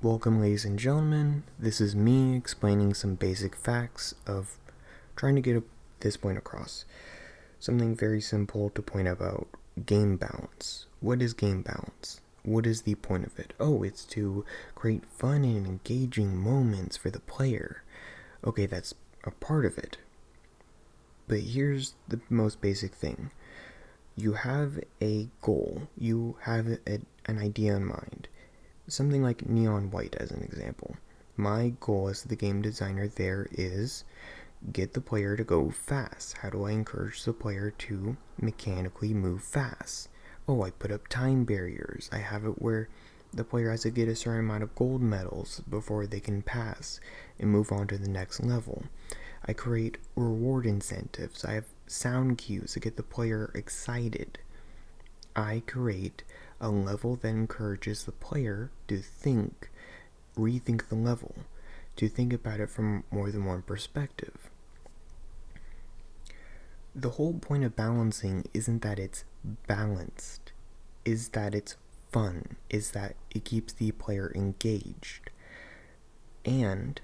Welcome, ladies and gentlemen. This is me explaining some basic facts of trying to get this point across. Something very simple to point about game balance. What is game balance? What is the point of it? Oh, it's to create fun and engaging moments for the player. Okay, that's a part of it. But here's the most basic thing. You have a goal. You have an idea in mind. Something like neon white as an example. My goal as the game designer there is get the player to go fast. How do I encourage the player to mechanically move fast? Oh, I put up time barriers. I have it where the player has to get a certain amount of gold medals before they can pass and move on to the next level. I create reward incentives. I have sound cues to get the player excited. I create a level that encourages the player to rethink the level, to think about it from more than one perspective. The whole point of balancing isn't that it's balanced, is that it's fun, is that it keeps the player engaged, and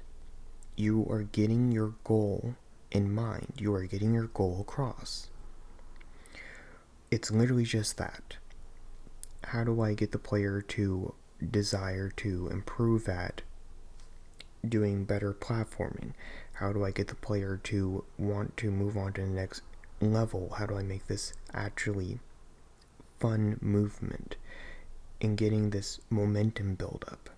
you are getting your goal in mind, you are getting your goal across. It's literally just that. How do I get the player to desire to improve at doing better platforming? How do I get the player to want to move on to the next level? How do I make this actually fun movement and getting this momentum build up?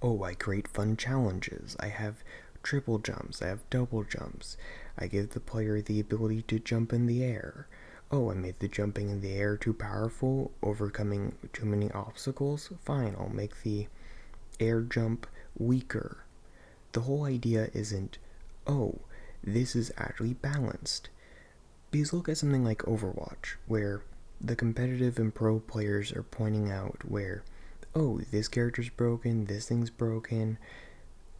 Oh, I create fun challenges. I have triple jumps. I have double jumps. I give the player the ability to jump in the air. Oh, I made the jumping in the air too powerful, overcoming too many obstacles? Fine, I'll make the air jump weaker. The whole idea isn't, oh, this is actually balanced. Because look at something like Overwatch, where the competitive and pro players are pointing out where, oh, this character's broken, this thing's broken.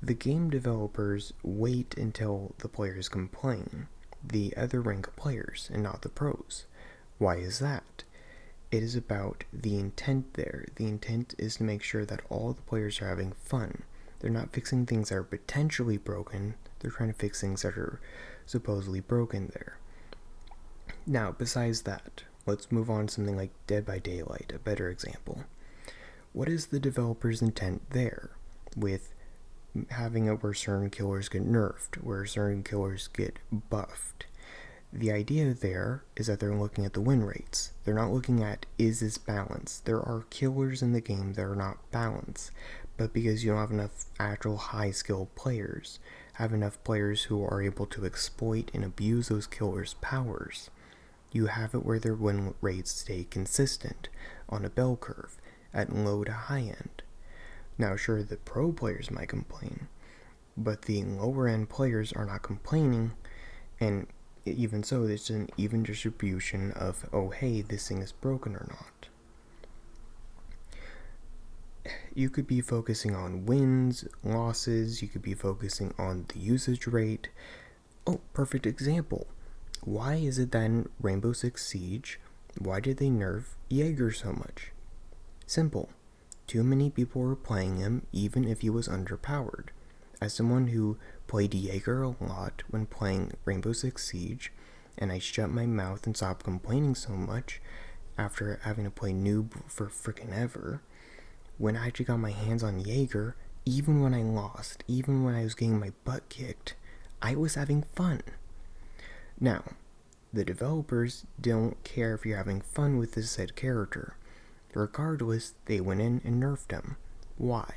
The game developers wait until the players complain. The other rank players and not the pros. Why is that? It is about the intent there. The intent is to make sure that all the players are having fun. They're not fixing things that are potentially broken. They're trying to fix things that are supposedly broken there. Now, besides that, let's move on to something like Dead by Daylight, a better example. What is the developer's intent there with having it where certain killers get nerfed, where certain killers get buffed? The idea there is that they're looking at the win rates. They're not looking at, is this balanced? There are killers in the game that are not balanced, but because you don't have enough actual high-skilled players, have enough players who are able to exploit and abuse those killers' powers, you have it where their win rates stay consistent on a bell curve at low to high end. Now sure, the pro players might complain, but the lower end players are not complaining, and even so, there's an even distribution of, oh hey, this thing is broken or not. You could be focusing on wins, losses, you could be focusing on the usage rate. Oh, perfect example. Why is it that in Rainbow Six Siege, why did they nerf Jaeger so much? Simple. Too many people were playing him even if he was underpowered. As someone who played Jaeger a lot when playing Rainbow Six Siege, and I shut my mouth and stopped complaining so much after having to play noob for frickin' ever, when I actually got my hands on Jaeger, even when I lost, even when I was getting my butt kicked, I was having fun. Now, the developers don't care if you're having fun with this said character. Regardless, they went in and nerfed him. Why?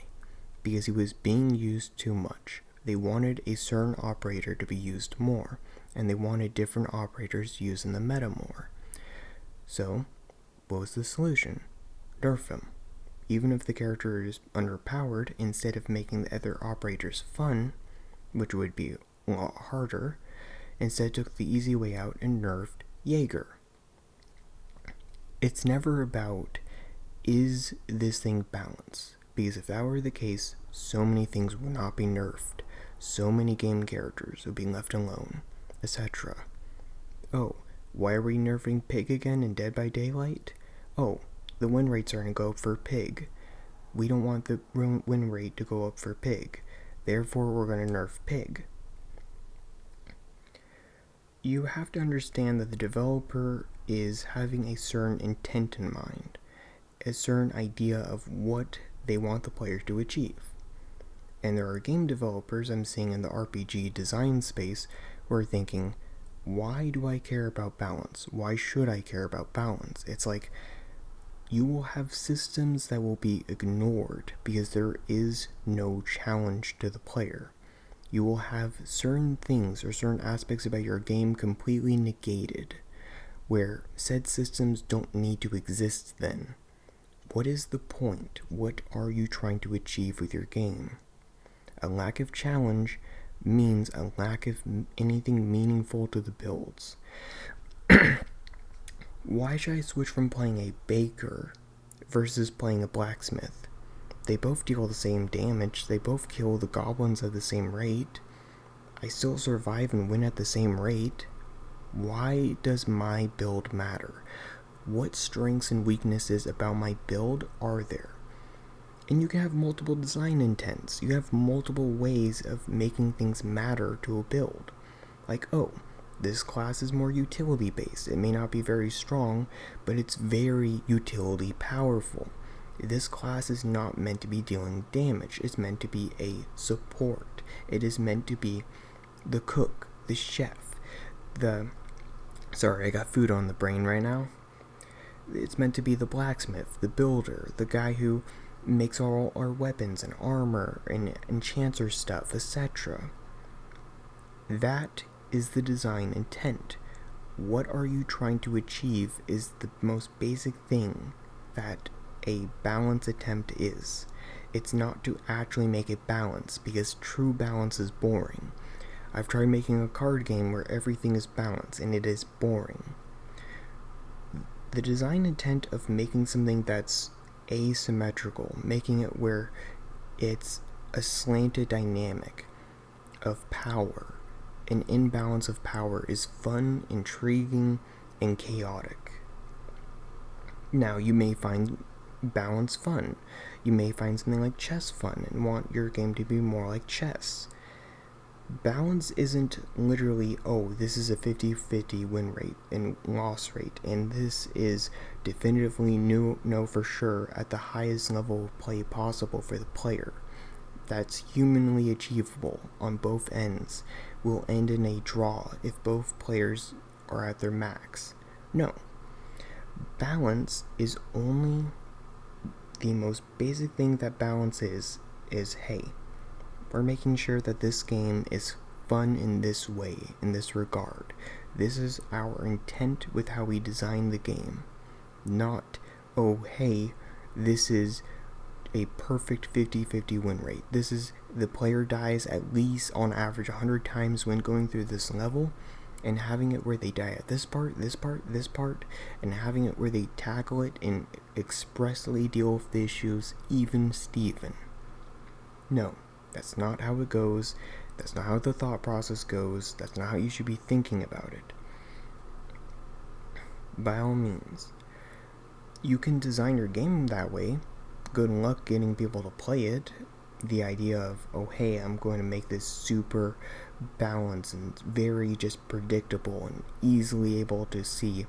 Because he was being used too much. They wanted a certain operator to be used more, and they wanted different operators used in the meta more. So, what was the solution? Nerf him. Even if the character is underpowered, instead of making the other operators fun, which would be a lot harder, instead took the easy way out and nerfed Jaeger. It's never about, is this thing balanced? Because if that were the case, so many things would not be nerfed. So many game characters would be left alone, etc. Oh, why are we nerfing Pig again in Dead by Daylight? Oh, the win rates are going to go up for Pig. we don't want the win rate to go up for Pig. Therefore, we're going to nerf Pig. You have to understand that the developer is having a certain intent in mind, a certain idea of what they want the player to achieve. And there are game developers I'm seeing in the RPG design space who are thinking, why do I care about balance? Why should I care about balance? It's like, you will have systems that will be ignored because there is no challenge to the player. You will have certain things or certain aspects about your game completely negated, where said systems don't need to exist then. What is the point? What are you trying to achieve with your game? A lack of challenge means a lack of anything meaningful to the builds. Why should I switch from playing a baker versus playing a blacksmith? They both deal the same damage, they both kill the goblins at the same rate. I still survive and win at the same rate. Why does my build matter? What strengths and weaknesses about my build are there? And you can have multiple design intents. You have multiple ways of making things matter to a build. Like, oh, this class is more utility based. It may not be very strong, but it's very utility powerful. This class is not meant to be dealing damage. It's meant to be a support. It is meant to be the cook, the chef, Sorry, I got food on the brain right now. It's meant to be the blacksmith, the builder, the guy who makes all our weapons and armor and enchants our stuff, etc. That is the design intent. What are you trying to achieve is the most basic thing that a balance attempt is. It's not to actually make it balance, because true balance is boring. I've tried making a card game where everything is balanced, and it is boring. The design intent of making something that's asymmetrical, making it where it's a slanted dynamic of power, an imbalance of power, is fun, intriguing, and chaotic. Now, you may find balance fun. You may find something like chess fun and want your game to be more like chess. Balance isn't literally, oh, this is a 50-50 win rate and loss rate, and this is definitively no for sure at the highest level of play possible for the player. That's humanly achievable on both ends. Will end in a draw if both players are at their max. No. Balance is only the most basic thing that balance is hey, we're making sure that this game is fun in this way, in this regard. This is our intent with how we design the game. Not, oh hey, this is a perfect 50-50 win rate. This is, the player dies at least on average 100 times when going through this level, and having it where they die at this part, and having it where they tackle it and expressly deal with the issues even Steven. No, that's not how it goes. That's not how the thought process goes. That's not how you should be thinking about it. By all means, you can design your game that way. Good luck getting people to play it. The idea of, oh hey, I'm going to make this super balanced and very just predictable and easily able to see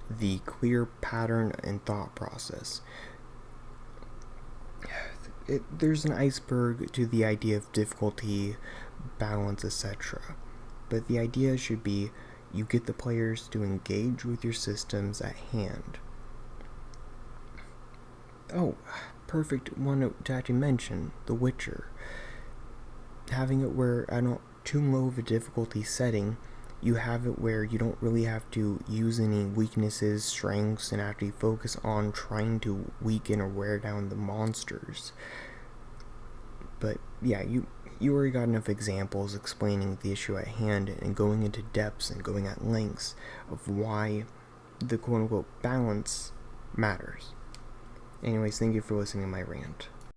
the clear pattern and thought process. There's an iceberg to the idea of difficulty, balance, etc. But the idea should be, you get the players to engage with your systems at hand. Oh, perfect one to actually mention, The Witcher. Having it where, too low of a difficulty setting, you have it where you don't really have to use any weaknesses, strengths, and actually focus on trying to weaken or wear down the monsters. But yeah, you already got enough examples explaining the issue at hand and going into depths and going at lengths of why the quote-unquote balance matters. Anyways, thank you for listening to my rant.